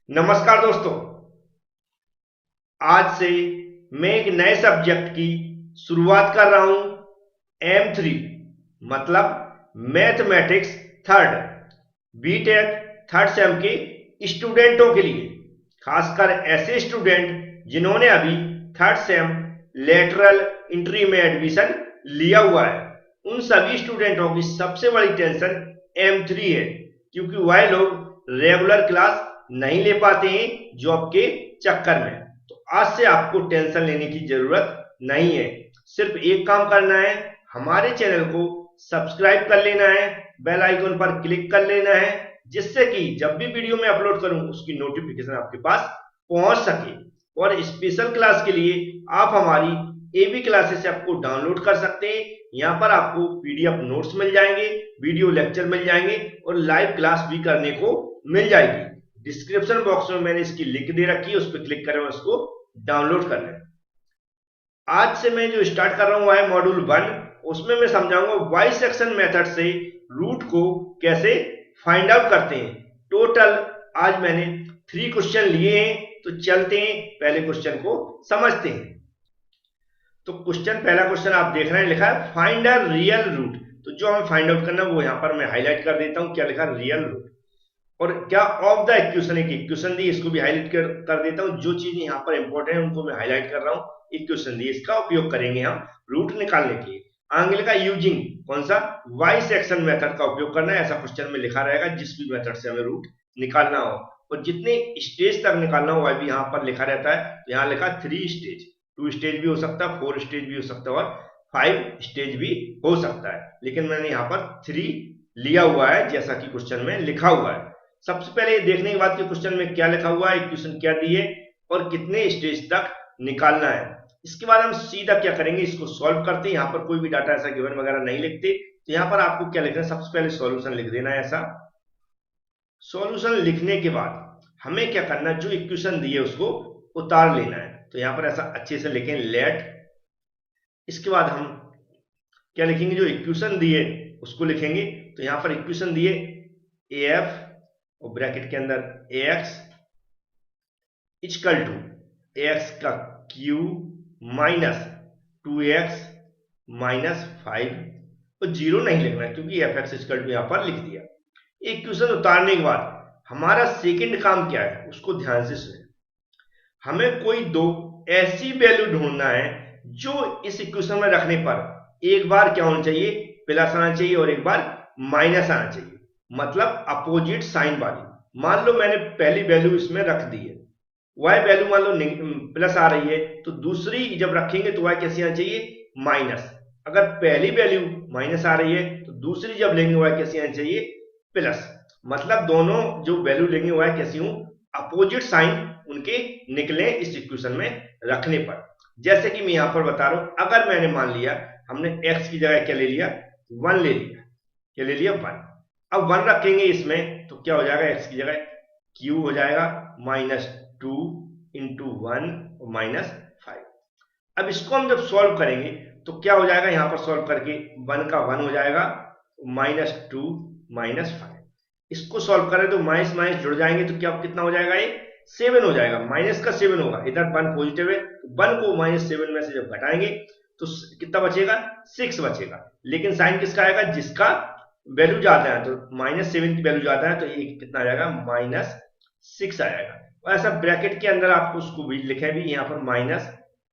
नमस्कार दोस्तों। आज से मैं एक नए सब्जेक्ट की शुरुआत कर रहा हूं। M3 मतलब mathematics third B.tech third same के स्टूडेंटों के लिए, खासकर ऐसे स्टूडेंट जिन्होंने अभी थर्ड सेम लेटरल एंट्री में एडमिशन लिया हुआ है। उन सभी स्टूडेंटों की सबसे बड़ी टेंशन M3 है, क्योंकि वह लोग रेगुलर क्लास नहीं ले पाते हैं जॉब के चक्कर में। तो आज से आपको टेंशन लेने की जरूरत नहीं है। सिर्फ एक काम करना है, हमारे चैनल को सब्सक्राइब कर लेना है, बेल आइकन पर क्लिक कर लेना है, जिससे कि जब भी वीडियो में अपलोड करूं उसकी नोटिफिकेशन आपके पास पहुंच सके। और स्पेशल क्लास के लिए आप हमारी एबी क्लासेस ऐप को डाउनलोड कर सकते हैं। यहाँ पर आपको पीडीएफ नोट्स मिल जाएंगे, वीडियो लेक्चर मिल जाएंगे और लाइव क्लास भी करने को मिल जाएगी। डिस्क्रिप्शन बॉक्स में मैंने इसकी लिंक दे रखी है, उस पर क्लिक करें, उसको डाउनलोड कर लें। आज से मैं जो स्टार्ट कर रहा हूं है मॉड्यूल 1। उसमें मैं समझाऊंगा बाइसेक्शन मेथड से रूट को कैसे फाइंड आउट करते हैं। टोटल आज मैंने 3 क्वेश्चन लिए हैं, तो चलते हैं पहले क्वेश्चन को समझते हैं। तो पहला क्वेश्चन आप देख रहे हैं, लिखा है फाइंड अ रियल रूट। तो जो हमें फाइंड आउट करना है वो यहां पर मैं हाईलाइट कर देता हूं, क्या लिखा है, रियल रूट। और क्या ऑफ द इक्वेशन, एक इक्वेशन दी, इसको भी हाईलाइट कर देता हूं। जो चीज यहाँ पर इंपॉर्टेंट है उनको मैं हाईलाइट कर रहा हूं। इक्वेशन दी, इसका उपयोग करेंगे हम रूट निकालने के लिए। आगे लिखा यूजिंग कौन सा, बाइसेक्शन मेथड का उपयोग करना है। ऐसा क्वेश्चन में लिखा रहेगा जिस भी मेथड से हमें रूट निकालना हो, और जितने स्टेज तक निकालना हो वह भी यहाँ पर लिखा रहता है। तो यहाँ लिखा 3 स्टेज, 2 स्टेज भी हो सकता है, 4 स्टेज भी हो सकता है और 5 स्टेज भी हो सकता है, लेकिन मैंने यहाँ पर 3 लिया हुआ है जैसा कि क्वेश्चन में लिखा हुआ है। सबसे पहले देखने के बाद कि क्वेश्चन में क्या लिखा हुआ है, इक्वेशन क्या दी है और कितने स्टेज तक निकालना है। इसके बाद हम सीधा क्या करेंगे, इसको सॉल्व करते हैं। यहाँ पर कोई भी डाटा ऐसा गिवन वगैरह नहीं लिखते, तो यहाँ पर आपको क्या लिखना है, सबसे पहले सॉल्यूशन लिख देना है। ऐसा सॉल्यूशन लिखने के बाद हमें क्या करना है, जो इक्वेशन दी है उसको उतार लेना है। तो यहाँ पर ऐसा अच्छे से लिखें, लेट। इसके बाद हम क्या लिखेंगे, जो इक्वेशन दी है उसको लिखेंगे। तो यहाँ पर इक्वेशन दी है AF और ब्रैकेट के अंदर AX इक्वल टू AX का क्यू माइनस 2x माइनस 5, और जीरो नहीं लिखना है क्योंकि FX इक्वल टू यहाँ पर लिख दिया। इक्वेशन उतारने के बाद हमारा सेकंड काम क्या है उसको ध्यान से सुने। हमें कोई दो ऐसी वैल्यू ढूंढना है जो इस इक्वेशन में रखने पर एक बार क्या होना चाहिए, प्लस आना चाहिए और एक बार माइनस आना चाहिए, मतलब अपोजिट साइन वाली। मान लो मैंने पहली वैल्यू इसमें रख दी है, वह वैल्यू मान लो प्लस आ रही है, तो दूसरी जब रखेंगे तो वह कैसी आनी चाहिए, माइनस। अगर पहली वैल्यू माइनस आ रही है तो दूसरी जब लेंगे वह कैसी आनी चाहिए, प्लस। मतलब दोनों जो वैल्यू लेंगे वह कैसी हूं, अपोजिट साइन उनके निकले इस इक्वेशन में रखने पर। जैसे कि मैं यहां पर बता रहा हूं, अगर मैंने मान लिया हमने x की जगह क्या ले लिया, 1 ले लिया, क्या ले लिया, 1। अब 1 रखेंगे इसमें तो क्या हो जाएगा, x की जगह q हो जाएगा माइनस 2 इंटू 1 और माइनस 5। अब इसको हम जब सॉल्व करेंगे तो क्या हो जाएगा, यहां पर सॉल्व करके 1 का 1 हो जाएगा, माइनस 2 माइनस 5। इसको सॉल्व करें तो माइनस माइनस जुड़ जाएंगे तो क्या कितना हो जाएगा, ये 7 हो जाएगा। माइनस का 7 होगा, इधर 1 पॉजिटिव है, 1 को माइनस 7 में से जब घटाएंगे तो कितना बचेगा, 6 बचेगा। लेकिन साइन किसका आएगा, जिसका वैल्यू ज्यादा है। तो माइनस 7 की वैल्यू ज्यादा है तो ये कितना आ जाएगा, माइनस 6 आएगा। और ऐसा ब्रैकेट के अंदर आपको उसको भी लिखे भी, यहाँ पर माइनस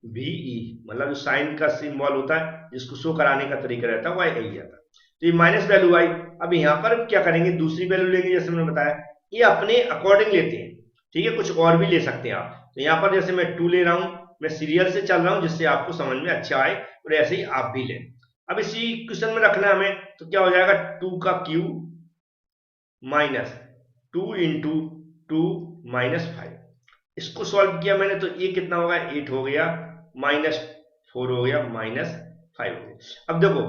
VE, मतलब जो साइन का सिंबल होता है जिसको शो कराने का तरीका रहता है वह यही आता है। तो ये माइनस वैल्यू आई। अब यहाँ पर क्या करेंगे, दूसरी वैल्यू लेंगे, जैसे मैंने बताया ये अपने अकॉर्डिंग लेते हैं, ठीक है, कुछ और भी ले सकते हैं आप। तो यहाँ पर जैसे मैं 2 ले रहा हूं, मैं सीरियल से चल रहा हूं जिससे आपको समझ में अच्छा आए, और ऐसे ही आप भी लें। अब इसी इक्वेशन में रखना है हमें, तो क्या हो जाएगा, 2 का क्यू माइनस 2 इंटू 2 माइनस 5। इसको सॉल्व किया मैंने तो ये कितना होगा, 8 हो गया, माइनस 4 हो गया, माइनस 5 हो गया। अब देखो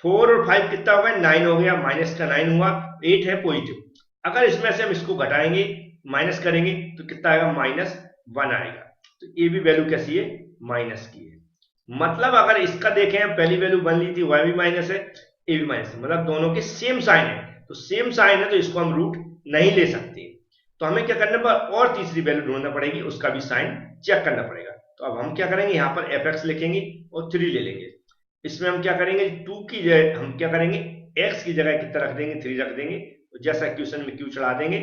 4 और 5 कितना हो गया, 9 हो गया, माइनस का 9 हुआ, 8 है पॉजिटिव। अगर इसमें से हम इसको घटाएंगे, माइनस करेंगे तो कितना आएगा, माइनस 1 आएगा। तो ये भी वैल्यू कैसी है, माइनस की है। मतलब अगर इसका देखें, हम पहली वैल्यू 1 ली थी, वह भी माइनस है, ये भी माइनस है, मतलब दोनों के सेम साइन है। तो सेम साइन है तो इसको हम रूट नहीं ले सकते। तो हमें क्या करना पड़ेगा, और तीसरी वैल्यू ढूंढना पड़ेगी, उसका भी साइन चेक करना पड़ेगा। तो अब हम क्या करेंगे, यहाँ पर fx लिखेंगे और 3 ले लेंगे। इसमें हम क्या करेंगे, 2 की जगह हम क्या करेंगे, x की जगह कितना रख देंगे, 3 रख देंगे। तो जैसा इक्वेशन में q चढ़ा देंगे,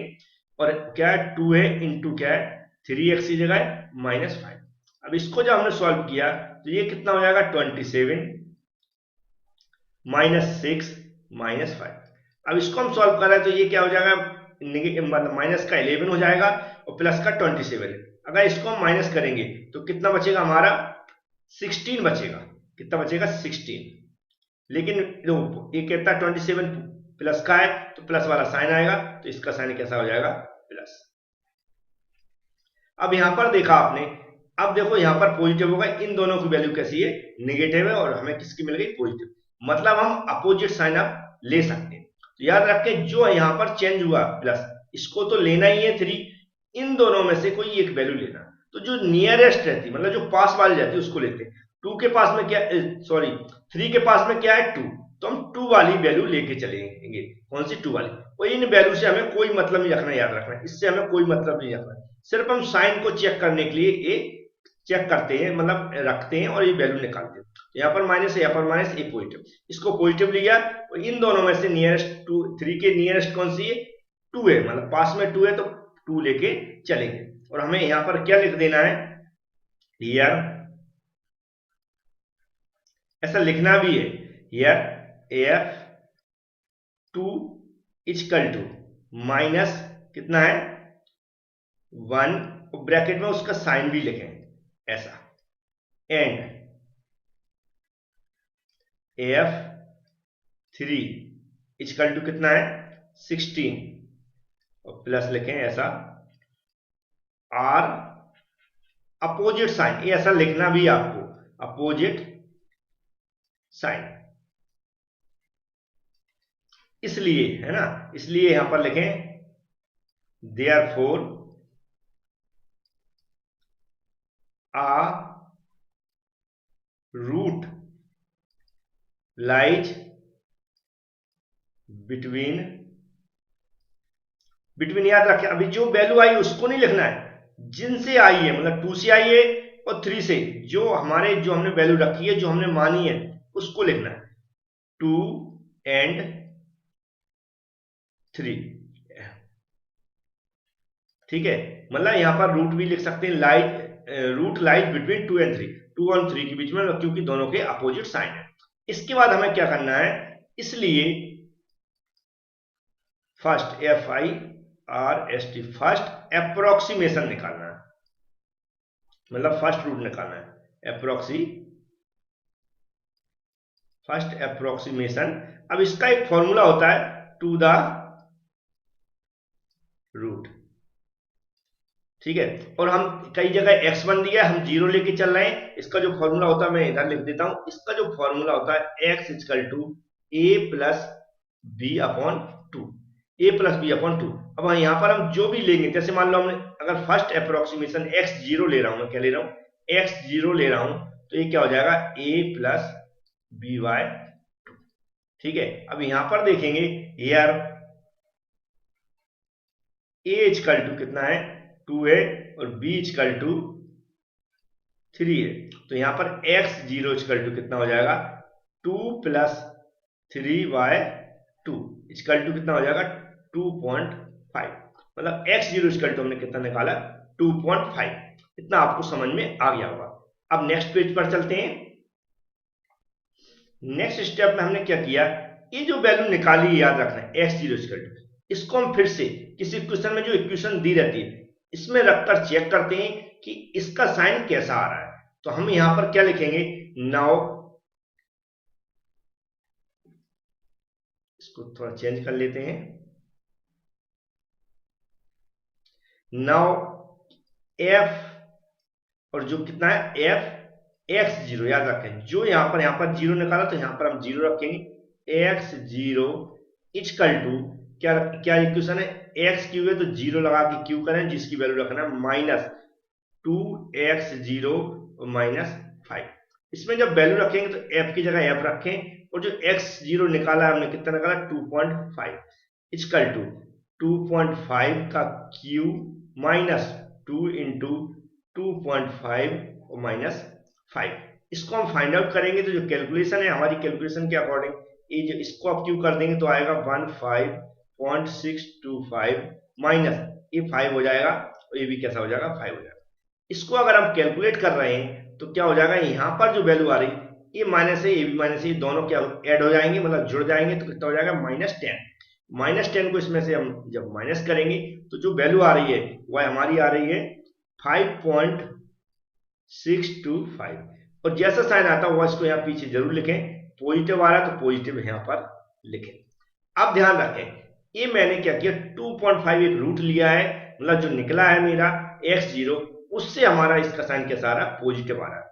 और क्या है 2 है इंटू क्या है 3x की जगह -5। अब इसको जब हमने सॉल्व किया तो ये कितना हो जाएगा, 27 -6 -5। अब इसको हम सॉल्व कर रहे हैं तो ये क्या हो जाएगा, मतलब माइनस का 11 हो जाएगा और प्लस का 27। अगर इसको हम माइनस करेंगे तो कितना बचेगा हमारा, 16 बचेगा। कितना बचेगा, 16। लेकिन ये कहता है 27 प्लस का है तो प्लस वाला साइन आएगा, तो इसका साइन कैसा हो जाएगा, प्लस। अब यहां पर देखा आपने, अब देखो यहां पर पॉजिटिव होगा, इन दोनों की वैल्यू कैसी है, नेगेटिव है, और हमें किसकी मिल गई, पॉजिटिव। मतलब हम अपोजिट साइन अब ले सकते हैं। तो याद रखें, जो यहां पर चेंज हुआ प्लस, इसको तो लेना ही है 3, इन दोनों में से कोई एक वैल्यू लेना। तो जो नियरेस्ट रहती, मतलब जो पास वाली रहती है, उसको लेते हैं। 2 के पास में क्या, सॉरी 3 के पास में क्या है, 2, तो हम 2 वाली वैल्यू लेके चलेंगे। कौन सी, 2 वाली। और इन वैल्यू से हमें कोई मतलब नहीं रखना, याद रखना, इससे हमें कोई मतलब नहीं रखना। सिर्फ हम साइन को चेक करने के लिए ये चेक करते हैं, मतलब रखते हैं और ये वैल्यू निकालते हैं। यहाँ पर माइनस है, यहाँ पर माइनस, ये पॉजिटिव, इसको पॉजिटिव लिया। और इन दोनों में से नियरेस्ट 2, 3 के नियरेस्ट कौन सी है, 2 है, मतलब पास में 2 है तो 2 लेके चलेंगे। और हमें यहाँ पर क्या लिख देना है, हियर, ऐसा लिखना भी है, here f2 equal to minus कितना है 1, ब्रैकेट में उसका साइन भी लिखें ऐसा, एंड f3 इक्वल टू कितना है 16, और प्लस लिखें ऐसा, r अपोजिट साइन, ये ऐसा लिखना भी आपको, अपोजिट साइन, इसलिए है ना, इसलिए यहां पर लिखें देयरफॉर आ रूट लाइज बिटवीन, बिटवीन याद रखें, अभी जो वैल्यू आई उसको नहीं लिखना है, जिनसे आई है, मतलब 2 से आई है और 3 से, जो हमारे, जो हमने वैल्यू रखी है, जो हमने मानी है, उसको लिखना है, 2 एंड 3। ठीक है, मतलब यहां पर रूट भी लिख सकते हैं, lies, root lies between 2 and 3, 2 और 3 के बीच में, क्योंकि दोनों के अपोजिट साइन है। इसके बाद हमें क्या करना है, इसलिए फर्स्ट FIRST, फर्स्ट अप्रोक्सीमेशन निकालना है, मतलब फर्स्ट रूट निकालना है, फर्स्ट अप्रोक्सीमेशन। अब इसका एक फॉर्मूला होता है, टू द रूट। ठीक है, और हम कई जगह x1 दिया, हम 0 लेके चल रहे हैं, इसका जो फॉर्मूला होता है मैं इधर लिख देता हूं, इसका जो फॉर्मूला होता है x equal to a plus b upon 2, a plus b upon 2। अब यहां पर हम जो भी लेंगे, जैसे मान लो हमने अगर फर्स्ट अप्रोक्सीमेशन x0 ले रहा हूं, मैं क्या ले रहा हूं, x0 ले रहा हूं, तो ये क्या हो जाएगा, a प्लस बी बाय 2। ठीक है, अब यहां पर देखेंगे, यार a इक्वल टू कितना है 2 है, और b इक्वल टू 3 है, तो यहां पर x0 इक्वल टू कितना हो जाएगा, 2 प्लस 3 बाय 2 इक्वल टू कितना हो जाएगा, 2.5। मतलब x0 इक्वल टू हमने कितना निकाला, 2.5। इतना आपको समझ में आ गया होगा। अब नेक्स्ट पेज पर चलते हैं। नेक्स्ट स्टेप में हमने क्या किया, ये जो वैल्यू निकाली याद रखना है x0 इक्वल टू, इसको हम फिर से किसी क्वेश्चन में जो इक्वेशन दी रहती है इसमें रखकर चेक करते हैं कि इसका साइन कैसा आ रहा है। तो हम यहां पर क्या लिखेंगे, नाउ, इसको थोड़ा चेंज कर लेते हैं, नाउ f, और जो कितना है f x0, याद रखें, जो यहां पर 0 निकाला तो यहां पर हम 0 रखेंगे, x0 इक्वल टू क्या क्या इक्वेशन है, x क्यू है तो 0 लगा के क्यू करें, जिसकी वैल्यू रखना -2x0 -5। इसमें जब वैल्यू रखेंगे तो f की जगह f रखें, और जो x0 निकाला हमने कितना निकाला, 2.5 इक्वल टू 2.5 का क्यूब माइनस 2 इंटू 2.5 और माइनस 5। इसको हम फाइंड आउट करेंगे तो जो कैलकुलेशन है हमारी कैलकुलेशन के अकॉर्डिंग ये जो इसको आप क्यूब कर देंगे तो आएगा 15.625 माइनस ये 5 हो जाएगा और ये भी कैसा हो जाएगा 5 हो जाएगा। इसको अगर हम कैलकुलेट कर रहे हैं तो क्या हो जाएगा, यहाँ पर जो वैल्यू आ रही ये माइनस है ये भी माइनस है, दोनों क्या ऐड हो जाएंगे मतलब जुड़ जाएंगे तो कितना हो जाएगा -10। -10 को इसमें से हम जब माइनस करेंगे तो जो वैल्यू आ रही है वह हमारी आ रही है 5.625 और जैसा साइन आता है वह इसको यहाँ पीछे जरूर लिखें, पॉजिटिव आ रहा है तो पॉजिटिव यहाँ पर लिखें। अब ध्यान रखें ये मैंने क्या किया 2.5 एक रूट लिया है, मतलब जो निकला है मेरा x0 उससे हमारा इसका साइन कैसा आ रहा है पॉजिटिव आ रहा है।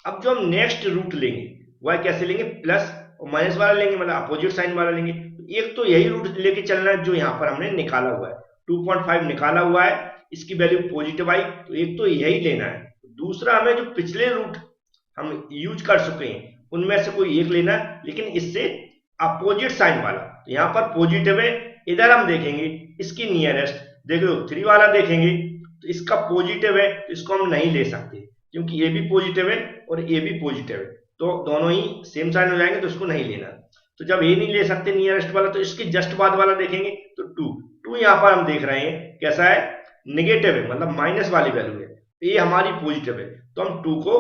अब जो हम नेक्स्ट रूट लेंगे वह कैसे लेंगे, प्लस और माइनस वाला लेंगे मतलब अपोजिट साइन वाला लेंगे। एक तो यही रूट लेके चलना है जो यहाँ पर हमने निकाला हुआ है, 2.5 निकाला हुआ है इसकी वैल्यू पॉजिटिव आई तो एक तो यही लेना है। दूसरा हमें जो पिछले रूट हम यूज कर चुके हैं उनमें से कोई एक लेना है लेकिन इससे अपोजिट साइन वाला। तो यहाँ पर पॉजिटिव है, इधर हम देखेंगे इसकी नियरेस्ट देख लो 3 वाला देखेंगे तो इसका पॉजिटिव है तो इसको हम नहीं ले सकते क्योंकि ये भी पॉजिटिव है और ये भी पॉजिटिव है तो दोनों ही सेम साइन हो जाएंगे तो इसको नहीं लेना। तो जब ये नहीं ले सकते नियरेस्ट वाला तो इसके जस्ट बाद वाला देखेंगे तो 2 यहाँ पर हम देख रहे हैं कैसा है निगेटिव है मतलब माइनस वाली वैल्यू है, ये हमारी पॉजिटिव है तो हम 2 को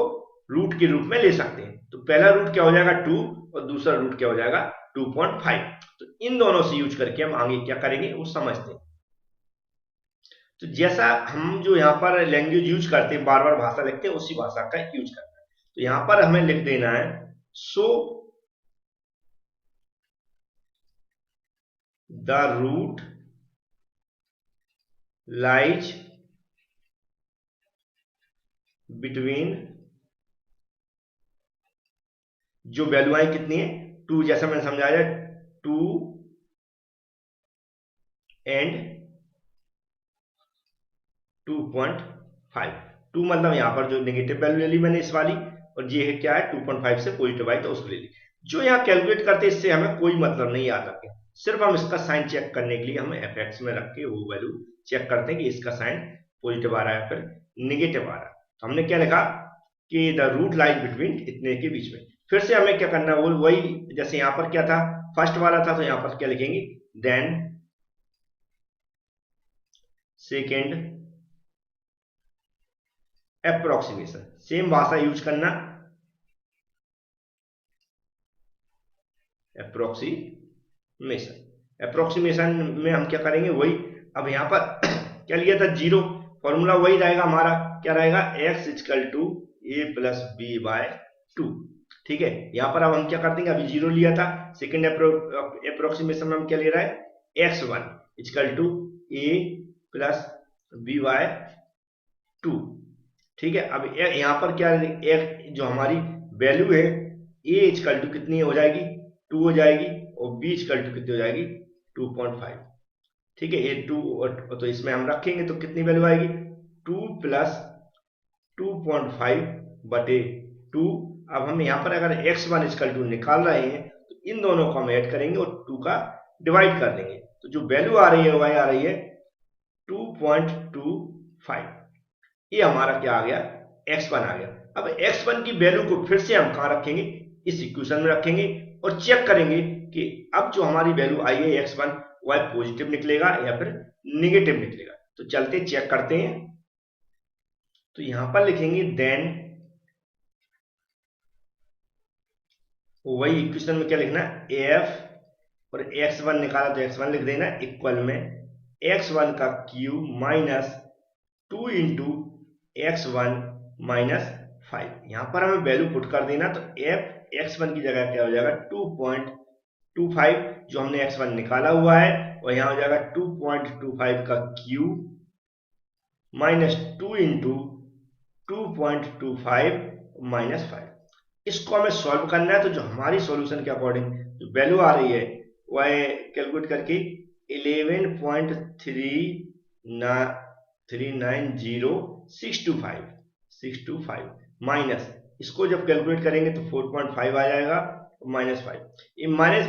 रूट के रूप में ले सकते हैं। तो पहला रूट क्या हो जाएगा 2 और दूसरा रूट क्या हो जाएगा 2.5। तो इन दोनों से यूज करके हम आगे क्या करेंगे वो समझते हैं। तो जैसा हम जो यहाँ पर लैंग्वेज यूज करते हैं बार बार भाषा लिखते हैं उसी भाषा का यूज करना है। तो यहाँ पर हमें लिख देना है so the root lies between, जो वैल्यू आई कितनी है 2 जैसा मैंने समझाया 2 एंड 2.5। 2 मतलब यहाँ पर जो नेगेटिव वैल्यू ले ली मैंने इस वाली और ये है क्या है 2.5 से पॉजिटिव आई तो उसको ले ली। जो यहाँ कैलकुलेट करते हैं इससे हमें कोई मतलब नहीं याद रखें, सिर्फ हम इसका साइन चेक करने के लिए हम एफ में रख के वो वैल्यू चेक करते हैं कि इसका साइन पॉजिटिव आ रहा है फिर निगेटिव आ रहा है। तो हमने क्या लिखा कि द रूट लाइज बिटवीन इतने के बीच में। फिर से हमें क्या करना है वो वही जैसे यहाँ पर क्या था फर्स्ट वाला था तो यहाँ पर क्या लिखेंगे देन सेकेंड अप्रोक्सीमेशन, सेम भाषा यूज करना अप्रोक्सीमेशन में हम क्या करेंगे वही। अब यहाँ पर क्या लिया था 0, फॉर्मूला वही रहेगा हमारा क्या रहेगा x = a + b/2। ठीक है यहाँ पर अब हम क्या कर देंगे अभी 0 लिया था, सेकेंड अप्रोक्सीमेशन में हम क्या ले रहा है x1 = a + b/2। ठीक है अब यहाँ पर क्या जो हमारी वैल्यू है a = कितनी हो जाएगी 2 हो जाएगी और b = कितनी हो जाएगी 2.5। ठीक है ये 2 तो इसमें हम रखेंगे तो कितनी वैल्यू आएगी 2 + 2.5/2। अब हम यहाँ पर अगर x1 = निकाल रहे हैं तो इन दोनों को हम ऐड करेंगे और 2 का डिवाइड कर देंगे तो जो वैल्यू आ रही है वह आ रही है 2.25। ये हमारा क्या आ गया x1 आ गया। अब x1 की वैल्यू को फिर से हम कहाँ रखेंगे इस इक्वेशन में रखेंगे और चेक करेंगे कि अब जो हमारी वैल्यू आई है x1 वह पॉजिटिव निकलेगा या फिर निगेटिव निकलेगा। तो चलते चेक करते हैं। तो यहां पर लिखेंगे देन वही इक्वेशन में क्या लिखना f और x1 निकाला तो x1 लिख देना इक्वल में x1 का cube minus 2 into x1 minus 5। यहां पर हमें वैल्यू पुट कर देना तो x1 की जगह क्या हो जाएगा 2.25 जो हमने x1 निकाला हुआ है और यहां हो जाएगा 2.25 का क्यूब माइनस 2 इंटू 2.25 माइनस 5। इसको हमें सॉल्व करना है तो जो हमारी सॉल्यूशन के अकॉर्डिंग जो वैल्यू आ रही है वह कैलकुलेट करके 11.390625 माइनस इसको जब कैलकुलेट करेंगे तो 4.5 आ जाएगा -5। ये माइनस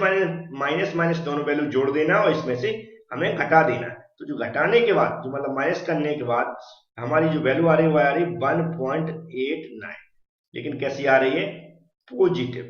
माइनस दोनों वैल्यू जोड़ देना और इसमें से हमें घटा देना है। तो जो घटाने के बाद, जो मतलब माइनस करने के बाद हमारी जो वैल्यू आ रही है वह आ रही है 1.89, लेकिन कैसी आ रही है? पॉजिटिव।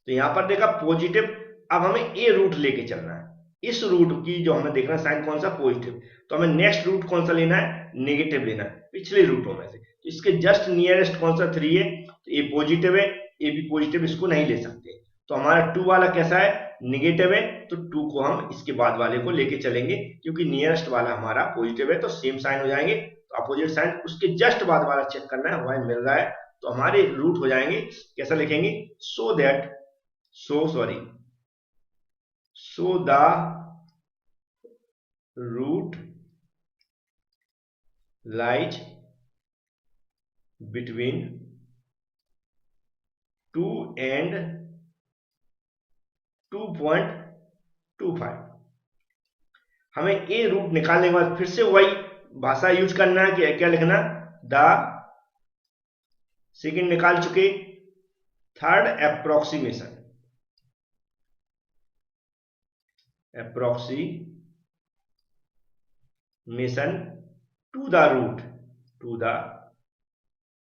तो यहां पर देखा पॉजिटिव। अब हमें ए रूट लेके चलना है। इस रूट की जो हमें देखना है साइन कौन सा? पॉजिटिव। तो हमें नेक्स्ट रूट कौन सा लेना है? नेगेटिव लेना है पिछले रूटों में से। तो इसके जस्ट नियरेस्ट कौन सा? 3 है, तो ए पॉजिटिव है, ए भी पॉजिटिव, इसको नहीं ले सकते। तो हमारा 2 वाला कैसा है? नेगेटिव है, तो 2 को हम इसके बाद वाले को लेके चलेंगे, क्योंकि नियरेस्ट वाला हमारा पॉजिटिव है तो सेम साइन हो जाएंगे। तो अपोजिट साइन उसके जस्ट बाद वाला चेक करना है, वह मिल रहा है, तो हमारे रूट हो जाएंगे। कैसा लिखेंगे? So the root lies between 2 and 2.25। हमें ए रूट निकालने के बाद फिर से वही भाषा यूज करना है कि क्या लिखना? द सेकेंड निकाल चुके, third approximation to the root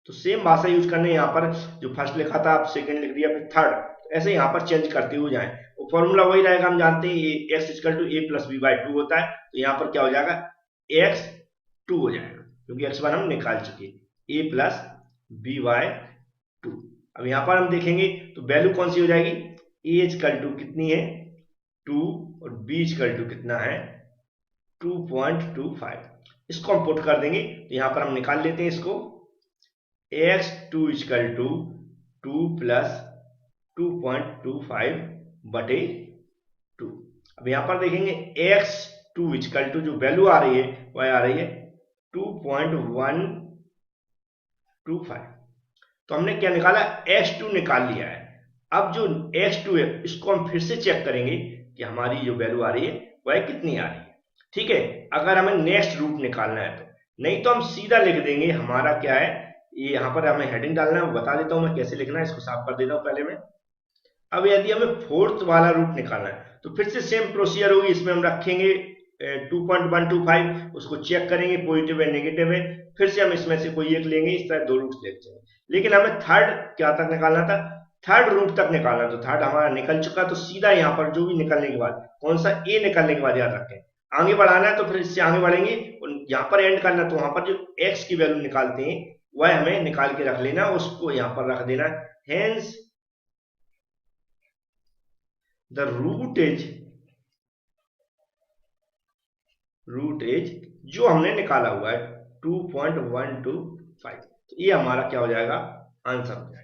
तो सेम भाषा यूज करने, यहां पर जो फर्स्ट लिखा था आप सेकंड लिख दिया, फिर थर्ड, तो ऐसे यहां पर चेंज करते हुए जाएं। वो फॉर्मूला वही रहेगा, हम जानते हैं x equal to a plus b by 2 होता है। तो यहां पर क्या हो जाएगा? x 2 हो जाएगा, क्योंकि x1 हम निकाल चुके, a प्लस बी बाई 2। अब यहां पर हम देखेंगे तो वैल्यू कौन सी हो जाएगी? a इक्वल टू कितनी है? 2, और b इक्वल टू कितना है? 2.25। इसको हम पुट कर देंगे, तो यहां पर हम निकाल लेते हैं इसको। x2 इक्वल टू 2 प्लस 2.25 बटे 2। अब यहां पर देखेंगे x2 इक्वल टू जो वैल्यू आ रही है वह आ रही है 2.125। तो हमने क्या निकाला? x2 निकाल लिया है। अब जो x2 है इसको हम फिर से चेक करेंगे कि हमारी जो वैल्यू आ रही है वह कितनी आ रही है। ठीक है, अगर हमें नेक्स्ट रूट निकालना है तो, नहीं तो हम सीधा लिख देंगे। हमारा क्या है, ये यहां पर हमें हेडिंग डालना है, बता देता हूं मैं कैसे लिखना है, इसको साफ कर देता हूं पहले मैं। अब यदि हमें फोर्थ वाला रूट निकालना है तो फिर से सेम प्रोसीजर होगी। इसमें हम रखेंगे 2.125, उसको चेक करेंगे पॉजिटिव है नेगेटिव है, फिर से हम इसमें से कोई एक लेंगे। इस तरह 2 रूट लेंगे, लेकिन हमें थर्ड क्या तक निकालना था? थर्ड रूट तक निकालना। तो थर्ड हमारा निकल चुका, तो सीधा यहाँ पर जो भी निकलने के बाद कौन सा? ए निकलने के बाद याद रखें, आगे बढ़ाना है तो फिर इससे आगे बढ़ेंगे, और यहाँ पर एंड करना, तो वहां पर जो एक्स की वैल्यू निकालते हैं वह हमें निकाल के रख लेना, उसको यहाँ पर रख देना। हेंस द रूट एज जो हमने निकाला हुआ है 2.125, तो ये हमारा क्या हो जाएगा? आंसर हो जाएगा।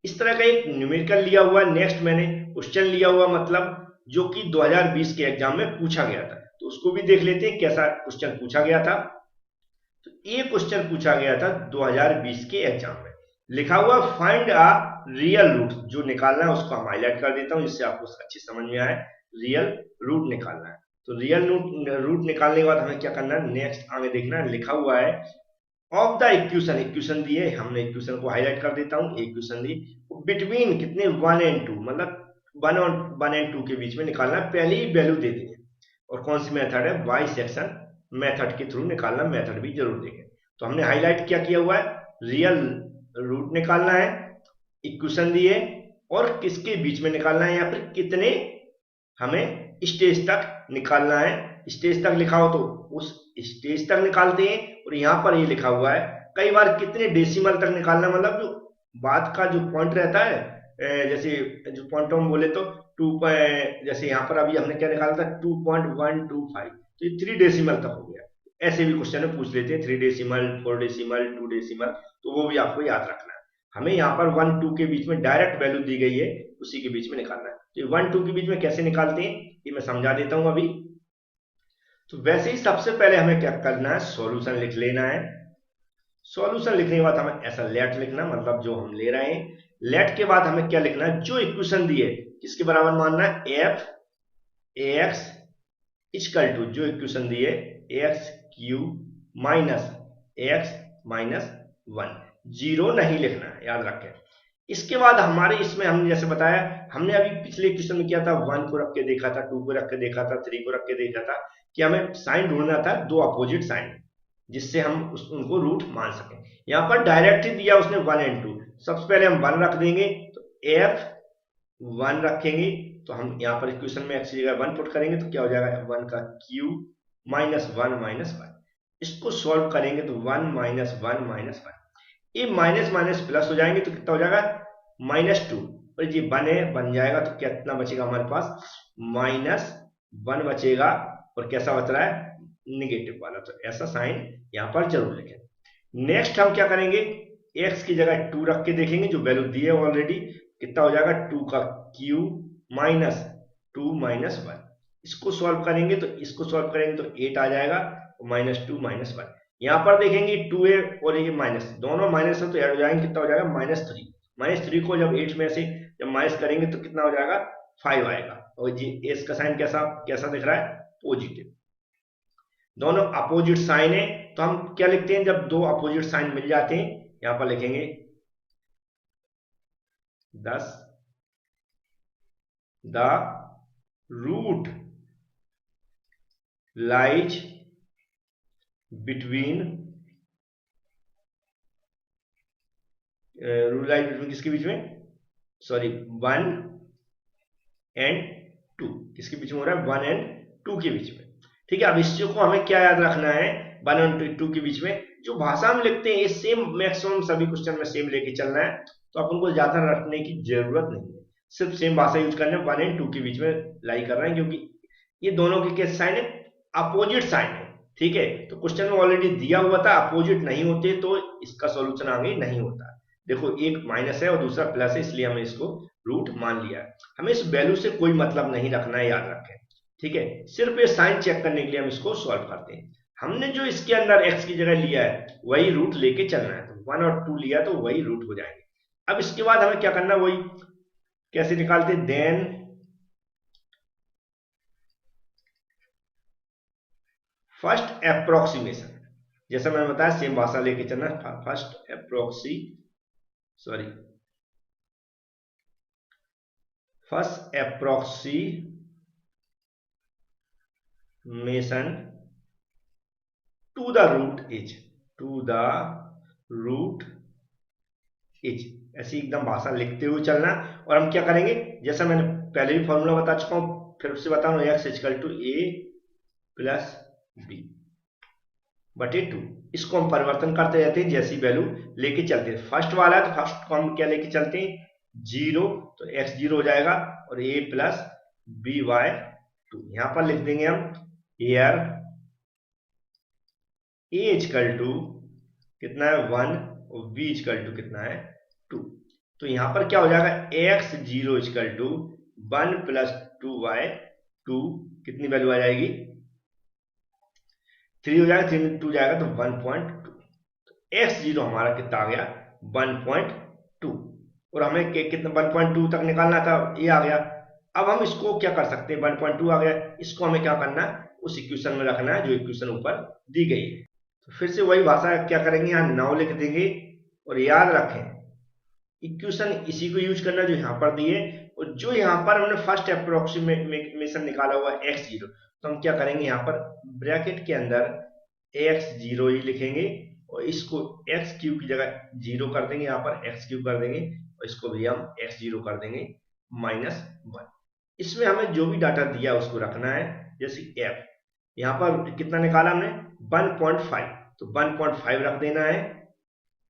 इस तरह का एक न्यूमेरिकल लिया हुआ। नेक्स्ट मैंने क्वेश्चन लिया हुआ, मतलब जो कि 2020 के एग्जाम में पूछा गया था, तो उसको भी देख लेते हैं कैसा क्वेश्चन पूछा गया था। तो ये क्वेश्चन पूछा गया था 2020 के एग्जाम में, लिखा हुआ फाइंड अ रियल रूट। जो निकालना है उसको हम हाईलाइट कर देता हूं, जिससे आपको अच्छी समझ में आए। रियल रूट निकालना है, तो रियल रूट निकालने के बाद हमें क्या करना है? नेक्स्ट आगे देखना है, लिखा हुआ है ऑफ द इक्वेशन। इक्वेशन दिए, हमने इक्वेशन को हाईलाइट कर देता हूं। इक्वेशन दी बिटवीन कितने? 1 and 2, मतलब 1 and 2 के बीच में निकालना है। पहले ही वैल्यू दे दी है, और कौन सी मेथड है? बाइसेक्शन मेथड के थ्रू निकालना। मेथड भी जरूर देंगे। तो हमने हाईलाइट क्या किया हुआ है? रियल रूट निकालना है, इक्वेशन दिए, और किसके बीच में निकालना है, या फिर कितने हमें स्टेज तक निकालना है। स्टेज तक लिखा हो तो उस स्टेज तक निकालते हैं, और यहां पर ये लिखा हुआ है कई बार कितने डेसिमल तक निकालना, मतलब जो बात का जो पॉइंट रहता है, जैसे जो पॉइंट हम बोले तो 2, जैसे यहां पर अभी हमने क्या निकाला था? 2.125, तो ये 3 डेसिमल तक हो गया। ऐसे भी क्वेश्चन में पूछ लेते हैं 3 डेसिमल, 4 डेसिमल, 2 डेसिमल, तो वो भी आपको याद रखना है। हमें यहाँ पर 1, 2 के बीच में डायरेक्ट वैल्यू दी गई है, उसी के बीच में निकालना है। तो 1, 2 के बीच में कैसे निकालते हैं ये मैं समझा देता हूं अभी। तो वैसे ही सबसे पहले हमें क्या करना है? सॉल्यूशन लिख लेना है। सॉल्यूशन लिखने के बाद हमें ऐसा लेट लिखना, मतलब जो हम ले रहे हैं। लेट के बाद हमें क्या लिखना है? जो इक्वेशन दी है किसके बराबर मानना है? एफ एक्स इक्वल टू जो इक्वेशन दी है x cube minus x minus 1। Zero नहीं लिखना है, याद रखें। इसके बाद हमारे इसमें हमने जैसे बताया, हमने अभी पिछले क्वेश्चन में किया था, 1 को रख के देखा था, 2 को रख के देखा था, 3 को रख के देखा था कि हमें साइन ढूंढना था, दो अपोजिट साइन, जिससे हम उनको रूट मान सकें। यहाँ पर डायरेक्ट ही दिया उसने 1 एंड 2। सबसे पहले हम 1 रख देंगे, तो एफ 1 रखेंगे, तो हम यहाँ पर इक्वेशन में एक्स की जगह 1 पुट करेंगे, तो क्या हो जाएगा 1 का क्यूब माइनस 1 माइनस 1। इसको सॉल्व करेंगे तो 1 माइनस 1 माइनस 1, ये माइनस माइनस प्लस हो जाएंगे, तो कितना हो जाएगा -2, और ये बन जाएगा, तो कितना बचेगा हमारे पास -1 बचेगा, और कैसा बच रहा है निगेटिव वाला। तो ऐसा साइन यहाँ पर जरूर लिखें। नेक्स्ट हम क्या करेंगे, x की जगह 2 रख के देखेंगे, जो वैल्यू दी है ऑलरेडी, कितना हो जाएगा 2 का क्यूब माइनस 2 माइनस 1। इसको सॉल्व करेंगे तो 8 आ जाएगा, -2 -1। यहाँ पर देखेंगे 2a और ये माइनस, दोनों माइनस है तो ऐड हो जाएंगे, कितना हो जाएगा -3 को जब 8 में से जब माइनस करेंगे तो कितना हो जाएगा 5 आएगा, और ये एस का साइन कैसा कैसा दिख रहा है पॉजिटिव। दोनों अपोजिट साइन है, तो हम क्या लिखते हैं जब दो अपोजिट साइन मिल जाते हैं, यहां पर लिखेंगे 10 द रूट लाइज बिटवीन किसके बीच में, सॉरी 1 एंड 2, किसके बीच में हो रहा है 1 एंड 2 के बीच में। ठीक है, अब इस चीज को हमें क्या याद रखना है, 1 और 2 के बीच में जो भाषा हम लिखते हैं ये सेम, मैक्सिमम सभी क्वेश्चन में सेम लेके चलना है, तो अपन को ज्यादा रखने की जरूरत नहीं है, सिर्फ सेम भाषा यूज करना है। 1 एंड 2 के बीच में लाई कर रहे हैं, क्योंकि ये दोनों के कैसे साइन है, अपोजिट साइन है। ठीक है, तो क्वेश्चन में ऑलरेडी दिया हुआ था, अपोजिट नहीं होते तो इसका सोल्यूशन आगे नहीं होता। देखो एक माइनस है और दूसरा प्लस है, इसलिए हमें इसको रूट मान लिया है। हमें इस वैल्यू से कोई मतलब नहीं रखना है, याद रखें। ठीक है, सिर्फ ये साइन चेक करने के लिए हम इसको सॉल्व करते हैं। हमने जो इसके अंदर x की जगह लिया है वही रूट लेके चलना है, तो 1 और 2 लिया तो वही रूट हो जाएंगे। अब इसके बाद हमें क्या करना है, वही कैसे निकालते, देन फर्स्ट अप्रोक्सीमेशन, जैसा मैंने बताया सेम भाषा लेके चलना है। First approximation to the root is, ऐसी एकदम भाषा लिखते हुए चलना। और हम क्या करेंगे, जैसा मैंने पहले भी फॉर्मूला बता चुका हूं, फिर उससे बता रहा हूं, x equal to a plus b बटे 2। इसको हम परिवर्तन करते रहते हैं, जैसी वैल्यू लेके चलते हैं। फर्स्ट वाला है तो फर्स्ट को हम क्या लेके चलते हैं 0, तो x 0 हो जाएगा, और a प्लस बी बाय 2। यहां पर लिख देंगे हम हियर a इक्वल टू कितना है 1 और b इक्वल टू कितना है 2। तो यहां पर क्या हो जाएगा x 0 equal to 1 plus 2 by 2, कितनी वैल्यू आ जाएगी 3 हो जाएगा, 3 में 2 जाएगा तो 1.2। तो x0 हमारा कितना आ गया 1.2, और हमें कितना 1.2 तक निकालना था, ये आ गया। अब हम इसको क्या कर सकते हैं, 1.2 आ गया, इसको हमें क्या करना है उस इक्वेशन में रखना है जो इक्वेशन ऊपर दी गई है। तो फिर से वही भाषा क्या करेंगे, यहाँ 9 लिख देंगे, और याद रखें इक्वेशन इसी को यूज करना जो यहाँ पर दिए, और जो यहाँ पर हमने फर्स्ट अप्रोक्सीमेशन निकाला हुआ x0, तो हम क्या करेंगे यहाँ पर ब्रैकेट के अंदर x0 ही लिखेंगे, और इसको x क्यूब की जगह 0 कर देंगे, यहाँ पर x क्यूब कर देंगे, और इसको भी हम x0 कर देंगे -1। इसमें हमें जो भी डाटा दिया उसको रखना है, जैसे f यहाँ पर कितना निकाला हमने 1.5, तो 1.5 रख देना है,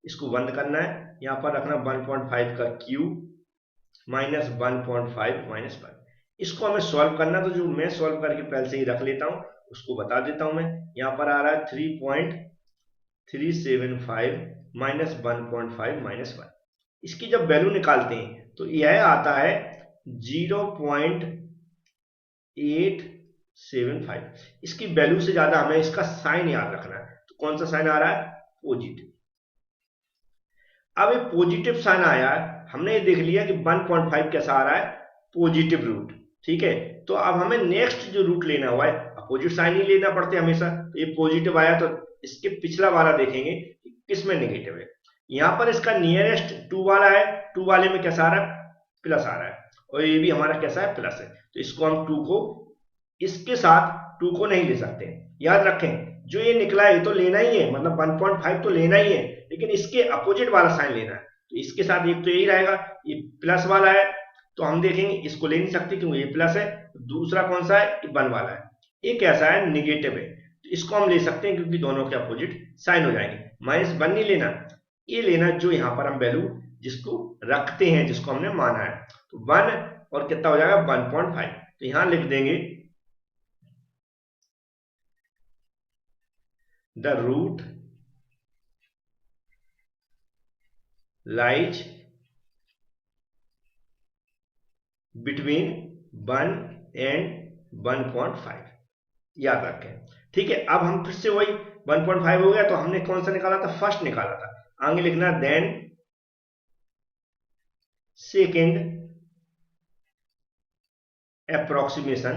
इसको बंद करना है, यहाँ पर रखना 1.5 का क्यूब माइनस 1.5 माइनस 1। इसको हमें सॉल्व करना, तो जो मैं सॉल्व करके पहले से ही रख लेता हूं उसको बता देता हूं मैं। यहाँ पर आ रहा है 3.375 माइनस 1.5 माइनस 1। इसकी जब वैल्यू निकालते हैं तो यह आता है 0.875। इसकी वैल्यू से ज्यादा हमें इसका साइन याद रखना है, तो कौन सा साइन आ रहा है पॉजिटिव। अब ये पॉजिटिव साइन आया है, हमने ये देख लिया कि 1.5 कैसा आ रहा है पॉजिटिव रूट। ठीक है, तो अब हमें नेक्स्ट जो रूट लेना हुआ है, अपोजिट साइन ही लेना पड़ता है हमेशा, तो ये पॉजिटिव आया तो इसके पिछला वाला देखेंगे किस में नेगेटिव है। यहाँ पर इसका नियरेस्ट 2 वाला है, 2 वाले में कैसा आ रहा है, प्लस आ रहा है, और ये भी हमारा कैसा है, प्लस है। तो इसको हम 2 को इसके साथ 2 को नहीं ले सकते। याद रखें जो ये निकला है ये तो लेना ही है, मतलब 1.5 तो लेना ही है, लेकिन इसके अपोजिट वाला साइन लेना है। तो इसके साथ एक तो यही रहेगा, ये प्लस वाला है, तो हम देखेंगे इसको ले नहीं सकते क्योंकि ये प्लस है। दूसरा कौन सा है, ये 1 वाला है, ये कैसा है, निगेटिव है, तो इसको हम ले सकते हैं क्योंकि दोनों के अपोजिट साइन हो जाएंगे। -1 नहीं लेना, ये लेना जो यहाँ पर हम वैल्यू जिसको रखते हैं, जिसको हमने माना है। तो 1 और कितना हो जाएगा, 1.5। तो यहां लिख देंगे the root lies between 1 and 1.5। याद रखें, ठीक है। अब हम फिर से वही 1.5 हो गया, तो हमने कौन सा निकाला था, फर्स्ट निकाला था। आगे लिखना then second approximation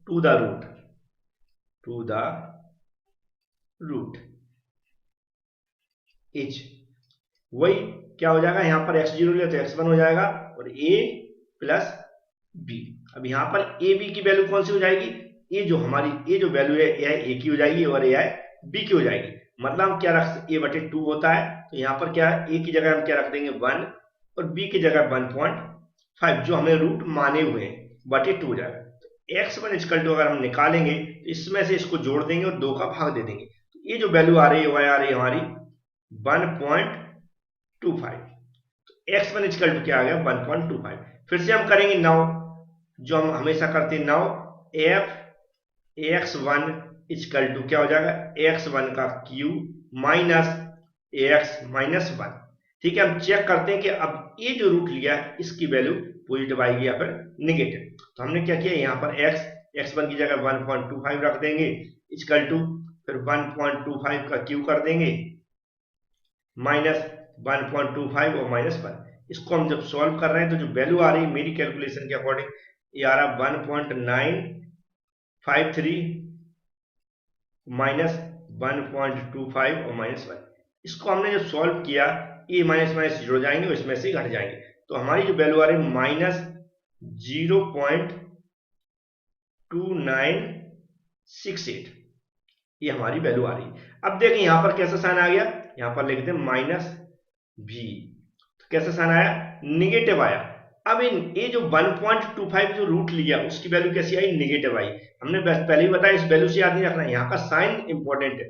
to the root is, वही क्या हो जाएगा, यहां पर x0 लिया तो x1 हो जाएगा और a प्लस b। अब यहां पर a b की वैल्यू कौन सी हो जाएगी, ये जो हमारी ये जो वैल्यू है यह a की हो जाएगी और यह b की हो जाएगी। मतलब हम क्या रख, a/2 होता है, तो यहाँ पर क्या है, a की जगह हम क्या रख देंगे 1 और b की जगह 1.5 जो हमें रूट माने हुए हैं, बटे 2 हो जाएगा। तो x1 इक्वल टू अगर हम निकालेंगे तो इसमें से इसको जोड़ देंगे और 2 का भाग दे देंगे, तो ये जो वैल्यू आ रही है वह आ रही है हमारी 1.25। तो x1 इक्वल टू क्या आ गया, 1.25। फिर से हम करेंगे नाउ, जो हम हमेशा करते हैं, now f x1 equal to क्या हो जाएगा, x1 का क्यूब माइनस ax-1। ठीक है, हम चेक करते हैं कि अब ये जो रूट लिया है इसकी वैल्यू पॉजिटिव आएगी या फिर निगेटिव। तो हमने क्या किया, यहाँ पर x1 की जगह 1.25 रख देंगे इक्वल टू, फिर 1.25 का क्यूब कर देंगे माइनस 1.25 और -1। इसको हम जब सॉल्व कर रहे हैं तो जो वैल्यू आ रही है मेरी कैलकुलेशन के अकॉर्डिंग ये आ रहा 1.953 माइनस 1.25 और -1। इसको हमने जब सॉल्व किया, ये माइनस माइनस जुड़ जाएंगे और इसमें से घट जाएंगे, तो हमारी जो वैल्यू आ रही है -0.2968, ये हमारी वैल्यू आ रही है। अब देखें यहां पर कैसा साइन आ गया, यहां पर लिखते हैं -v, तो कैसा साइन आया, निगेटिव आया। अब ये जो 1.25 जो रूट लिया उसकी वैल्यू कैसी आई, निगेटिव आई। हमने पहले ही बताया इस वैल्यू से याद नहीं रखना, यहाँ का साइन इंपॉर्टेंट है।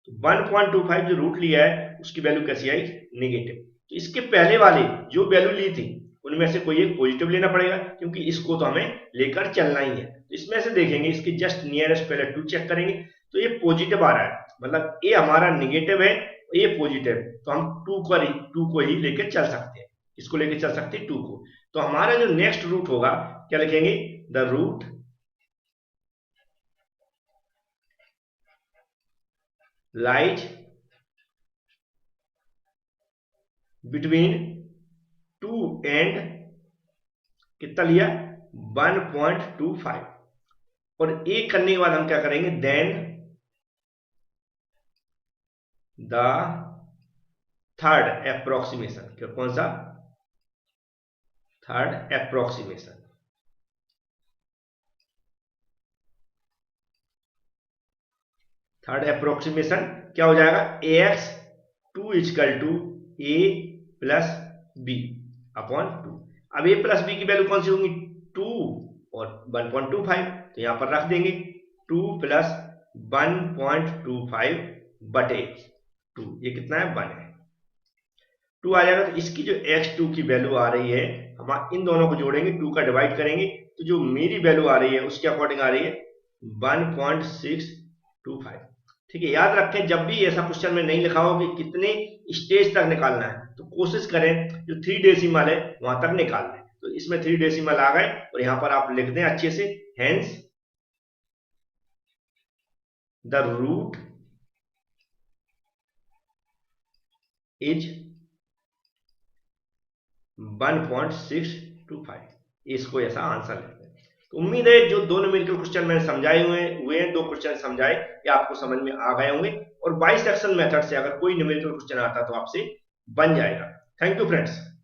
तो 1.25 जो रूट लिया है उसकी वैल्यू कैसी आई, निगेटिव। तो इसके पहले वाले जो वैल्यू ली थी उनमें से कोई एक पॉजिटिव लेना पड़ेगा, क्योंकि इसको तो हमें लेकर चलना ही है। तो इसमें से देखेंगे इसके जस्ट नियरेस्ट पहले 2 चेक करेंगे, तो ये पॉजिटिव आ रहा है, मतलब ये हमारा निगेटिव है, ये पॉजिटिव, तो हम 2 को ही लेके चल सकते हैं, इसको लेके चल सकते हैं 2 को। तो हमारा जो नेक्स्ट रूट होगा क्या लिखेंगे, the root lies between 2 and कितना लिया 1.25, और एक करने के बाद हम क्या करेंगे, देन द थर्ड एप्रोक्सीमेशन, कौन सा, थर्ड एप्रोक्सीमेशन। थर्ड एप्रोक्सीमेशन क्या हो जाएगा, ax2 equal to a plus b upon 2। अब a प्लस b की वैल्यू कौन सी होंगी, 2 और 1.25, तो यहां पर रख देंगे 2 प्लस 1.25 बटे 2, ये कितना है, 1 है, 2 आ जाएगा। तो इसकी जो x2 की वैल्यू आ रही है, हम इन दोनों को जोड़ेंगे, 2 का डिवाइड करेंगे, तो जो मेरी वैल्यू आ रही है उसके अकॉर्डिंग आ रही है 1.625। ठीक है, याद रखें जब भी ऐसा क्वेश्चन में नहीं लिखा हो कि कितने स्टेज तक निकालना है, तो कोशिश करें जो 3 डेसिमल है वहां तक निकाल लें। तो इसमें 3 डेसिमल आ गए और यहां पर आप लिख दें अच्छे से, हेंस द रूट इज 1.625, इसको ऐसा आंसर लिखते हैं। तो उम्मीद है जो दो न्यूमेरिकल क्वेश्चन मैंने समझाए हुए हैं, दो क्वेश्चन समझाए, ये आपको समझ में आ गए होंगे, और बाइसेक्शन मेथड से अगर कोई न्यूमेरिकल क्वेश्चन आता तो आपसे बन जाएगा। Thank you friends.